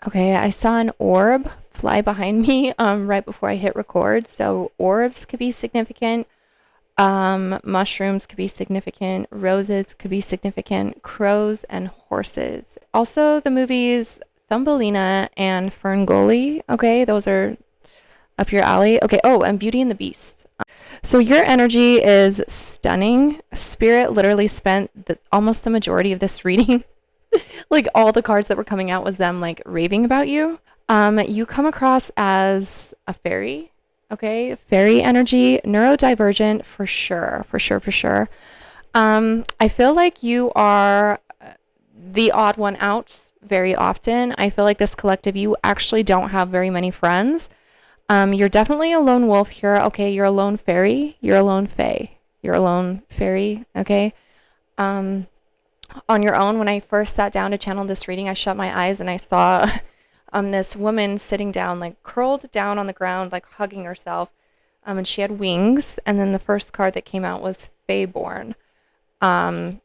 Okay, I saw an orb fly behind me right before I hit record. So orbs could be significant. Mushrooms could be significant. Roses could be significant. Crows and horses. Also, the movies Thumbelina and Ferngully. Okay, those are up your alley. Okay. Oh, and Beauty and the Beast. So your energy is stunning. Spirit literally spent almost the majority of this reading like all the cards that were coming out was them like raving about you. You come across as a fairy, okay? Fairy energy, neurodivergent for sure, for sure, for sure. I feel like you are the odd one out very often. I feel like this collective, you actually don't have very many friends. You're definitely a lone wolf here. Okay, you're a lone fairy. You're a lone fae. You're a lone fairy. Okay. Um, on your own, when I first sat down to channel this reading, I shut my eyes and I saw this woman sitting down, like curled down on the ground, like hugging herself. And she had wings. And then the first card that came out was Feyborn. Um,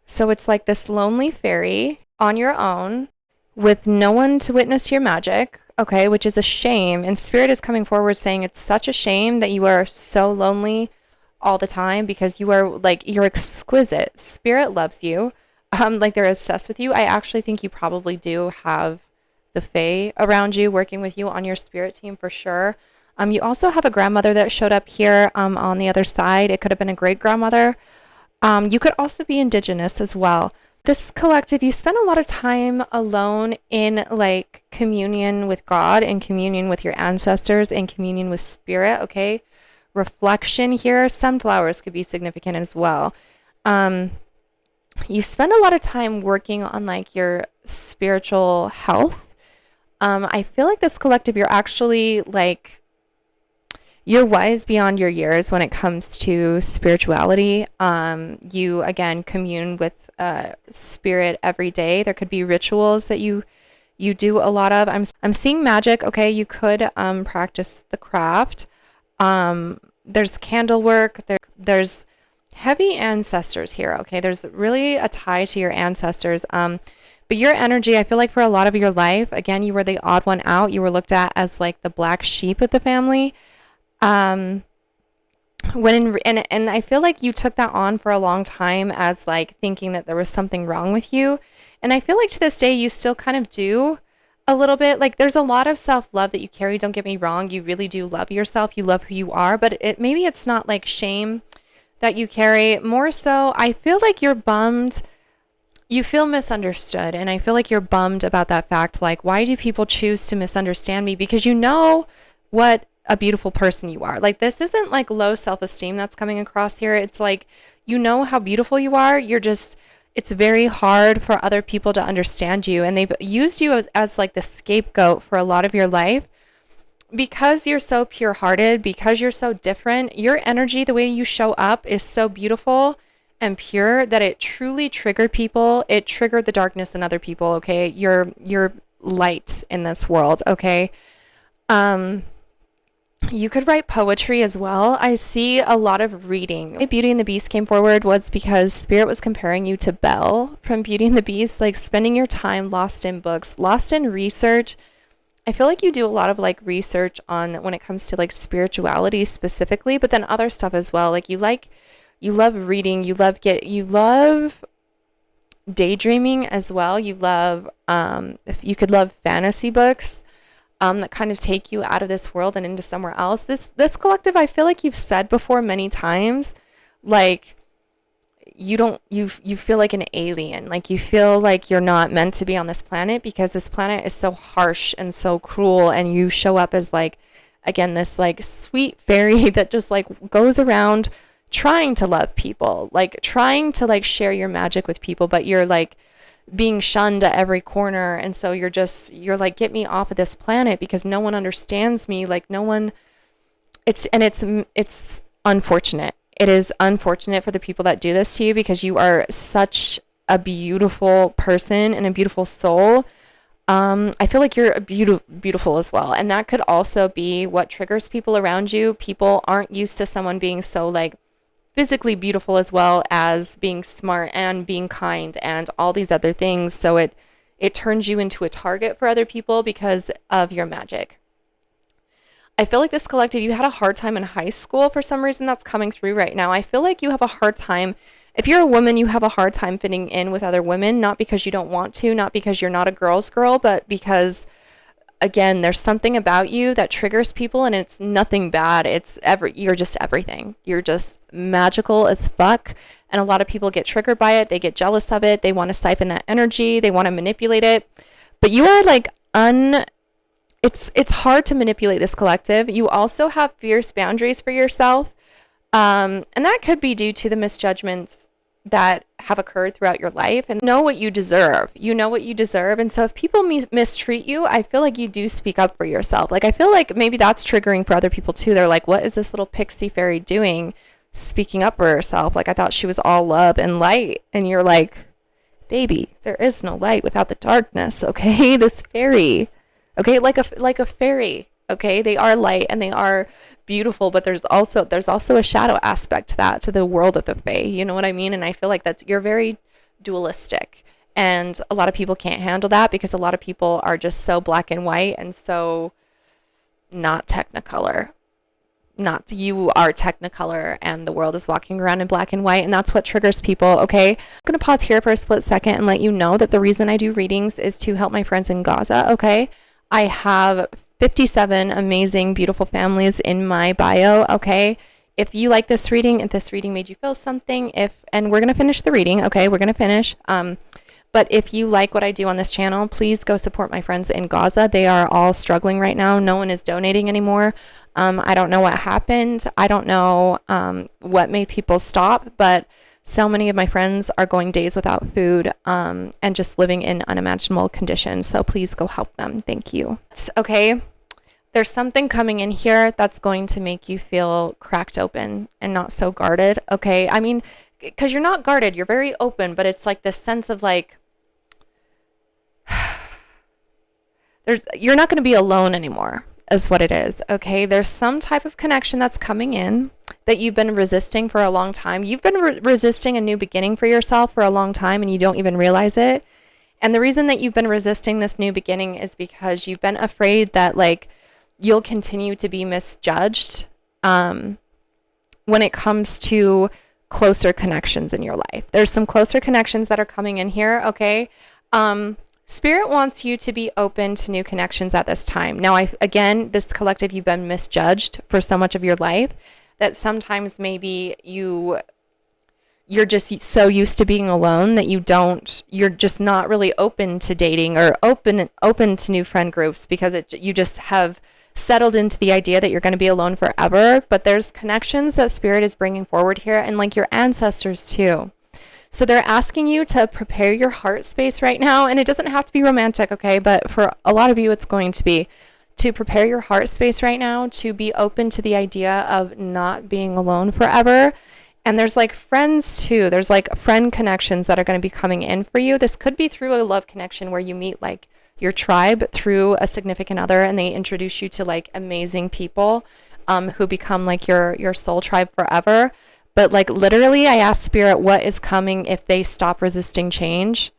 so it's like this lonely fairy on your own with no one to witness your magic, okay, which is a shame. And Spirit is coming forward saying it's such a shame that you are so lonely all the time because you are like, you're exquisite. Spirit loves you. Like they're obsessed with you. I actually think you probably do have the Fae around you working with you on your spirit team for sure. You also have a grandmother that showed up here on the other side. It could have been a great grandmother. You could also be indigenous as well. This collective, you spend a lot of time alone in like communion with God and communion with your ancestors and communion with spirit, okay? Reflection here. Sunflowers could be significant as well. You spend a lot of time working on like your spiritual health. I feel like this collective, you're actually like you're wise beyond your years when it comes to spirituality. You again commune with spirit every day. There could be rituals that you do a lot of. I'm seeing magic. Okay, you could practice the craft. There's candle work. There's heavy ancestors here. Okay, there's really a tie to your ancestors. But your energy, I feel like for a lot of your life, again, you were the odd one out. You were looked at as like the black sheep of the family. Um, and I feel like you took that on for a long time as like thinking that there was something wrong with you. And I feel like to this day you still kind of do a little bit. Like there's a lot of self-love that you carry. Don't get me wrong. You really do love yourself. You love who you are, but maybe it's not like shame that you carry. More so, I feel like you're bummed. You feel misunderstood. And I feel like you're bummed about that fact. Like, why do people choose to misunderstand me? Because you know what a beautiful person you are. Like this isn't like low self-esteem that's coming across here. It's like you know how beautiful you are. You're just it's very hard for other people to understand you, and they've used you as like the scapegoat for a lot of your life because you're so pure-hearted, because you're so different. Your energy, the way you show up is so beautiful and pure that it truly triggered people. It triggered the darkness in other people, okay? You're light in this world, okay? You could write poetry as well. I see a lot of reading. Beauty and the Beast came forward was because Spirit was comparing you to Belle from Beauty and the Beast, like spending your time lost in books, lost in research. I feel like you do a lot of like research on when it comes to like spirituality specifically, but then other stuff as well. Like you love reading, you love daydreaming as well. You love if you could love fantasy books. That kind of take you out of this world and into somewhere else. This collective, I feel like you've said before many times, like you feel like an alien. Like you feel like you're not meant to be on this planet because this planet is so harsh and so cruel, and you show up as like again this like sweet fairy that just like goes around trying to love people, like trying to like share your magic with people, but you're like being shunned at every corner. And so you're like, get me off of this planet because no one understands me. Like no one, it's unfortunate. It is unfortunate for the people that do this to you because you are such a beautiful person and a beautiful soul. I feel like you're beautiful as well. And that could also be what triggers people around you. People aren't used to someone being so like physically beautiful as well as being smart and being kind and all these other things. So it It turns you into a target for other people because of your magic. I feel like this collective, you had a hard time in high school for some reason. That's coming through right now. I feel like you have a hard time. If you're a woman, you have a hard time fitting in with other women, not because you don't want to, not because you're not a girl's girl, but because, again, there's something about you that triggers people, and it's nothing bad. You're just everything. You're just magical as fuck. And a lot of people get triggered by it. They get jealous of it. They want to siphon that energy. They want to manipulate it. But you are like it's hard to manipulate this collective. You also have fierce boundaries for yourself. And that could be due to the misjudgments that have occurred throughout your life, and know what you deserve. You know what you deserve. And so if people mistreat you, I feel like you do speak up for yourself. Like, I feel like maybe that's triggering for other people too. They're like, what is this little pixie fairy doing speaking up for herself? Like, I thought she was all love and light. And you're like, baby, there is no light without the darkness. Okay. This fairy, okay, like a fairy. Okay, they are light and they are beautiful, but there's also a shadow aspect to that, to the world of the fae. You know what I mean? And I feel like you're very dualistic, and a lot of people can't handle that because a lot of people are just so black and white and so not technicolor. Not you are technicolor, and the world is walking around in black and white, and that's what triggers people. Okay, I'm gonna pause here for a split second and let you know that the reason I do readings is to help my friends in Gaza. Okay, I have 57 amazing, beautiful families in my bio. Okay, if you like this reading, if this reading made you feel something, and we're gonna finish the reading. Okay, we're gonna finish. But if you like what I do on this channel, please go support my friends in Gaza. They are all struggling right now. No one is donating anymore. I don't know what happened. I don't know what made people stop, but so many of my friends are going days without food and just living in unimaginable conditions. So please go help them. Thank you. Okay, there's something coming in here that's going to make you feel cracked open and not so guarded. Okay, I mean, because you're not guarded, you're very open, but it's like this sense of like, you're not going to be alone anymore, is what it is. Okay, there's some type of connection that's coming in that you've been resisting for a long time. You've been resisting a new beginning for yourself for a long time, and you don't even realize it. And the reason that you've been resisting this new beginning is because you've been afraid that like you'll continue to be misjudged when it comes to closer connections in your life. There's some closer connections that are coming in here. Okay, Spirit wants you to be open to new connections at this time. Now, again, this collective, you've been misjudged for so much of your life that sometimes maybe you're just so used to being alone that you're just not really open to dating or open to new friend groups because you just have settled into the idea that you're going to be alone forever. But there's connections that Spirit is bringing forward here, and like your ancestors too. So they're asking you to prepare your heart space right now, and it doesn't have to be romantic, okay? But for a lot of you, it's going to be to prepare your heart space right now, to be open to the idea of not being alone forever. And there's like friends too. There's like friend connections that are going to be coming in for you. This could be through a love connection where you meet like your tribe through a significant other, and they introduce you to like amazing people who become like your soul tribe forever. But like literally, I asked Spirit what is coming if they stop resisting change.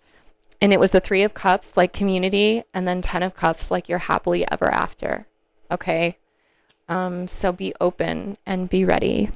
And it was the 3 of Cups, like community, and then 10 of Cups, like you're happily ever after. Okay. So be open and be ready.